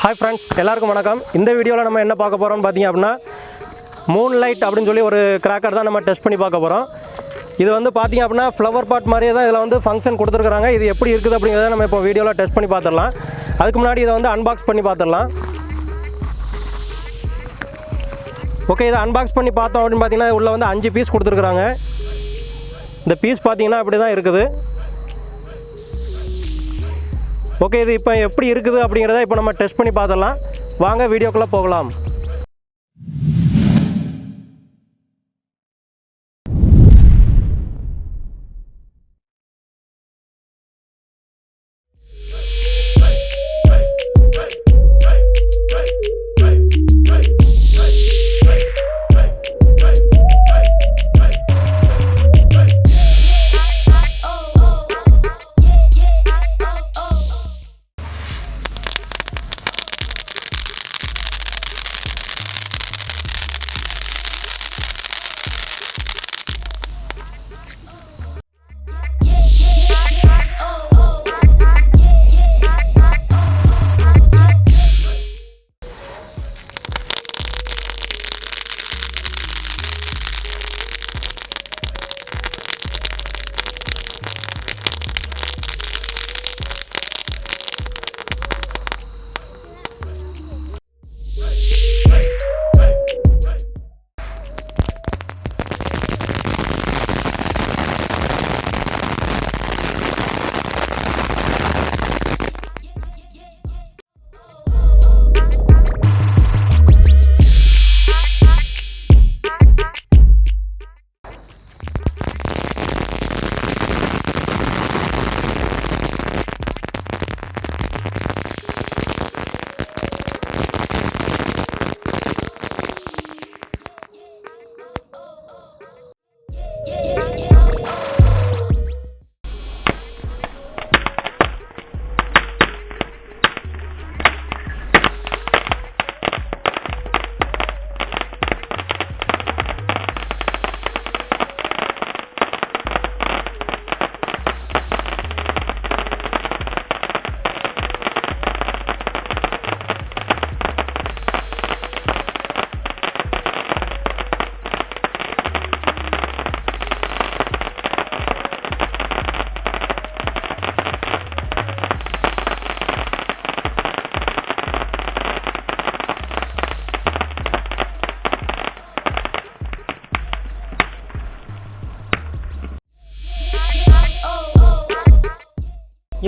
Hi friends, எல்லாருக்கும் வணக்கம். இந்த வீடியோல நம்ம என்ன பார்க்க போறோம்னு பாத்தீங்க அப்படினா மூன் லைட் அப்படினு சொல்லி ஒரு கிராக்கர் தான் நம்ம டெஸ்ட் பண்ணி பார்க்க போறோம். இது வந்து பாத்தீங்க அப்படினா ஃப்ளவர் பாட் மாதிரியே தான் இதல வந்து ஃபங்க்ஷன் கொடுத்திருக்காங்க. இது எப்படி இருக்குது அப்படிங்கறத நம்ம இப்போ வீடியோல டெஸ்ட் பண்ணி பார்த்தறலாம். அதுக்கு முன்னாடி இத வந்து அன்பாக்ஸ் பண்ணி பார்த்தறலாம். ஓகே, இத அன்பாக்ஸ் பண்ணி பார்த்தோம் அப்படினு பாத்தீங்கன்னா உள்ள வந்து 5 பீஸ் கொடுத்திருக்காங்க. இந்த பீஸ் பாத்தீங்கன்னா இப்படி தான் இருக்குது. ஓகே, இது இப்போ எப்படி இருக்குது அப்படிங்கறத இப்போ நம்ம டெஸ்ட் பண்ணி பார்த்தறலாம். வாங்க வீடியோக்குள்ள போகலாம்.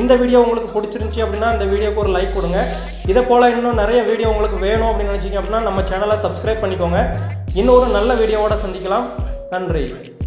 இந்த வீடியோ உங்களுக்கு பிடிச்சிருந்துச்சு அப்படினா இந்த வீடியோக்கு ஒரு லைக் கொடுங்க. இதே போல இன்னும் நிறைய வீடியோ உங்களுக்கு வேணும் அப்படினு நினைச்சீங்க அப்படினா நம்ம சேனலை சப்ஸ்கிரைப் பண்ணிக்கோங்க. இன்னொரு நல்ல வீடியோவோட சந்திக்கலாம். நன்றி.